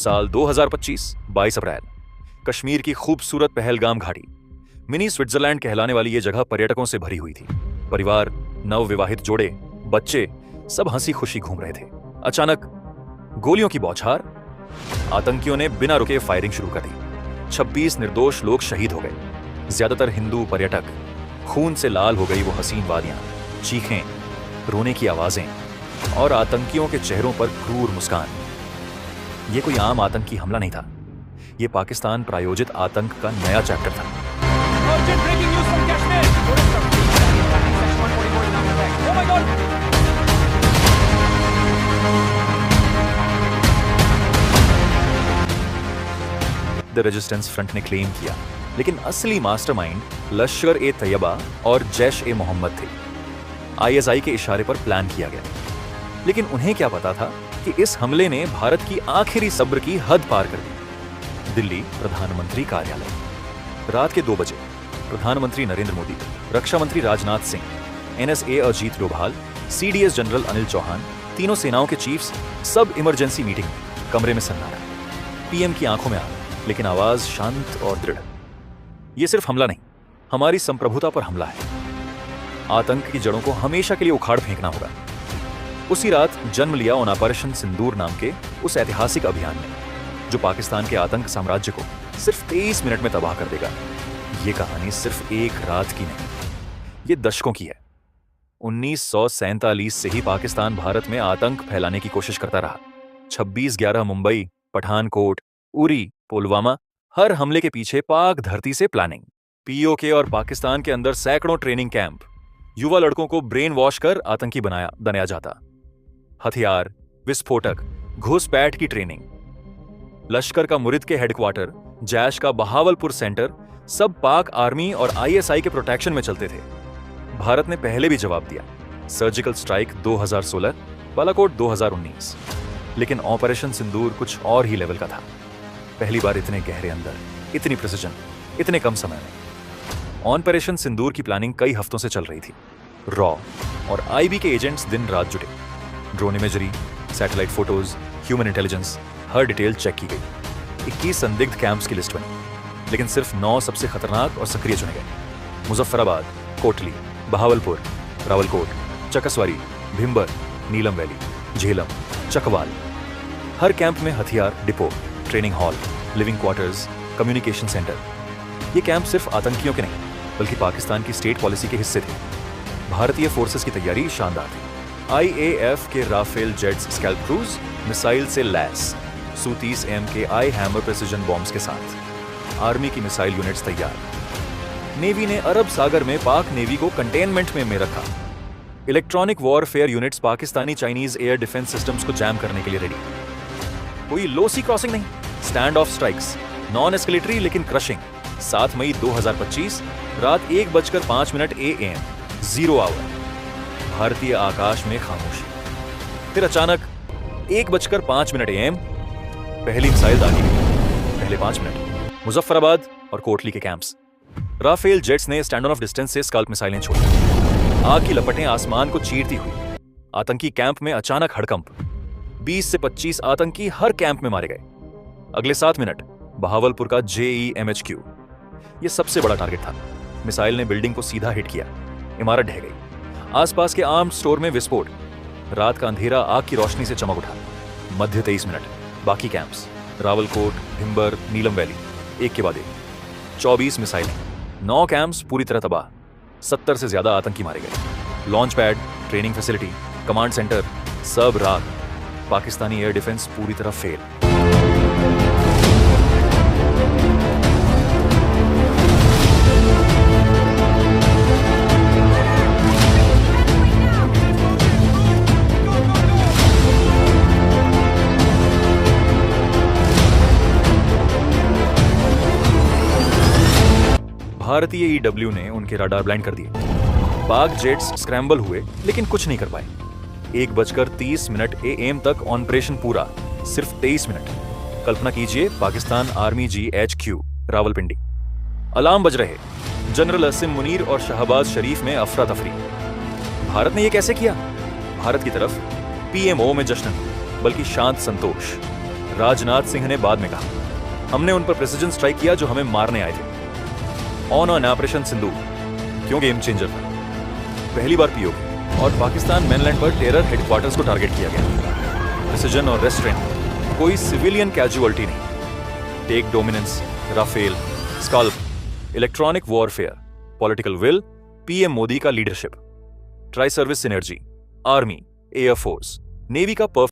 साल 2025 22 अप्रैल। कश्मीर की खूबसूरत पहलगाम घाटी, मिनी स्विट्जरलैंड कहलाने वाली ये जगह पर्यटकों से भरी हुई थी। परिवार, नवविवाहित जोड़े, बच्चे सब हंसी खुशी घूम रहे थे। अचानक गोलियों की बौछार, आतंकियों ने बिना रुके फायरिंग शुरू कर दी। 26 निर्दोष लोग शहीद हो गए, ज्यादातर हिंदू पर्यटक। खून से लाल हो गई वो हसीन वादियां, चीखें, रोने की आवाजें और आतंकियों के चेहरों पर क्रूर मुस्कान। ये कोई आम आतंकी हमला नहीं था, ये पाकिस्तान प्रायोजित आतंक का नया चैप्टर था। द रेजिस्टेंस फ्रंट ने क्लेम किया, लेकिन असली मास्टरमाइंड लश्कर-ए-तैयबा और जैश-ए-मोहम्मद थे। आईएसआई के इशारे पर प्लान किया गया, लेकिन उन्हें क्या पता था कि इस हमले ने भारत की आखिरी सब्र की हद पार कर दी। दिल्ली प्रधानमंत्री कार्यालय, रात के 2 बजे। प्रधानमंत्री नरेंद्र मोदी, रक्षा मंत्री Rajnath Singh, NSA Ajit Doval, CDS general Anil Chauhan, तीनों सेनाओं के चीफ्स सब इमरजेंसी मीटिंग में, कमरे में सन्नाटा। पीएम की आंखों में आग, लेकिन आवाज शांत और दृढ़। यह सिर्फ हमला नहीं, हमारी संप्रभुता पर हमला है। आतंक की जड़ों को हमेशा के लिए उखाड़ फेंकना होगा। उसी रात जन्म लिया ऑपरेशन सिंदूर नाम के उस ऐतिहासिक अभियान ने, जो पाकिस्तान के आतंक साम्राज्य को सिर्फ 23 मिनट में तबाह कर देगा। ये कहानी सिर्फ एक रात की नहीं, ये दशकों की है। 1947 से ही पाकिस्तान भारत में आतंक फैलाने की कोशिश करता रहा। 26/11 मुंबई, पठानकोट, उरी, पुलवामा, हर हमले के पीछे पाक धरती से प्लानिंग। पीओके और पाकिस्तान के अंदर सैकड़ों ट्रेनिंग कैंप, युवा लड़कों को ब्रेन वॉश कर आतंकी बनाया जाता। हथियार, विस्फोटक, घुसपैठ की ट्रेनिंग। लश्कर का मुरिद के हेडक्वार्टर, जैश का बहावलपुर सेंटर, सब पाक आर्मी और आईएसआई के प्रोटेक्शन में चलते थे। भारत ने पहले भी जवाब दिया, सर्जिकल स्ट्राइक 2016, बालाकोट 2019। लेकिन ऑपरेशन सिंदूर कुछ और ही लेवल का था। पहली बार इतने गहरे अंदर, इतनी प्रिसिजन, इतने कम समय में। ऑपरेशन सिंदूर की प्लानिंग कई हफ्तों से चल रही थी। रॉ और आईबी के एजेंट्स दिन रात जुटे। Drone imagery, satellite photos, human intelligence, हर डिटेल चेक की गई। 21 संदिग्ध कैंप्स की लिस्ट बनी, लेकिन सिर्फ 9 सबसे खतरनाक और सक्रिय चुने गए। मुजफ्फराबाद, कोटली, बहावलपुर, रावलकोट, चकसवारी, भिम्बर, नीलम वैली, झेलम, चकवाल। हर कैंप में हथियार depot, training hall, living quarters, communication centre. ये कैंप सिर्फ आतंकियों के नहीं, बल्कि पाकिस्तान की स्टेट पॉलिसी के हिस्से थे। भारतीय फोर्सेस की तैयारी शानदार थी। आईएएफ के Rafale jets Scalp cruise missile से लैस, Su-30M के आई हैमर प्रेसिजन बॉम्ब्स के साथ। आर्मी की मिसाइल यूनिट्स तैयार। नेवी ने अरब सागर में पाक नेवी को कंटेनमेंट में रखा। Electronic warfare units Pakistani Chinese air defence systems को जैम करने के लिए रेडी। कोई लो सी क्रॉसिंग नहीं, stand of strikes, non escalatory लेकिन क्रशिंग। 7 मई 2025 रात 1:05 AM, 0 आवर। भारतीय आकाश में खामोशी। फिर अचानक 1:05 AM, पहली मिसाइल दागी गई। पहले 5 मिनट मुजफ्फराबाद और कोटली के कैंप्स। राफेल जेट्स ने स्टैंड ऑफ डिस्टेंस से स्कल्प मिसाइलें छोड़ी। आग की लपटें आसमान को चीरती हुई। आतंकी कैंप में अचानक हड़कंप। 20 से 25 आतंकी हर कैंप में मारे गए। अगले 7 मिनट बहावलपुर का JEMHQ, यह सबसे बड़ा टारगेट था। मिसाइल ने बिल्डिंग को सीधा हिट किया, इमारत ढह गई। आसपास के आर्म्ड स्टोर में विस्फोट। रात का अंधेरा आग की रोशनी से चमक उठा। मध्य 23 मिनट, बाकी कैंप्स, रावलकोट, भिम्बर, नीलम वैली, एक के बाद एक। 24 मिसाइलें, 9 कैंप्स पूरी तरह तबाह। 70 से ज्यादा आतंकी मारे गए। Launch pad, training facility, command centre, सब राख। पाकिस्तानी एयर डिफेंस पूरी तरह फेल। भारतीय ईडब्ल्यू ने उनके रडार ब्लाइंड कर दिए। पाक जेट्स स्क्रैम्बल हुए, लेकिन कुछ नहीं कर पाए। 1:30 AM तक ऑपरेशन पूरा, सिर्फ 23 मिनट। कल्पना कीजिए, Pakistan army GHQ, Rawalpindi. Alarm बज रहे। जनरल असिम मुनीर और शहबाज शरीफ में अफरा तफरी। भारत ने यह कैसे किया? भारत की तरफ PMO में जश्न, बल्कि शांत संतोष। राजनाथ सिंह ने बाद में कहा, हमने उन पर प्रेसिजन स्ट्राइक किया जो हमें मारने आए थे। ऑन ऑपरेशन सिंदूर क्यों गेम चेंजर था। पहली बार पीओके और पाकिस्तान मेनलैंड पर टेरर हेडक्वार्टर्स को टारगेट किया गया। प्रेसिजन और रेस्ट्रेंट, कोई सिविलियन कैजुअलिटी नहीं। Tech dominance, Rafale, SCALP, electronic warfare, political will, PM Modi का leadership, tri service synergy, army, air force, navy का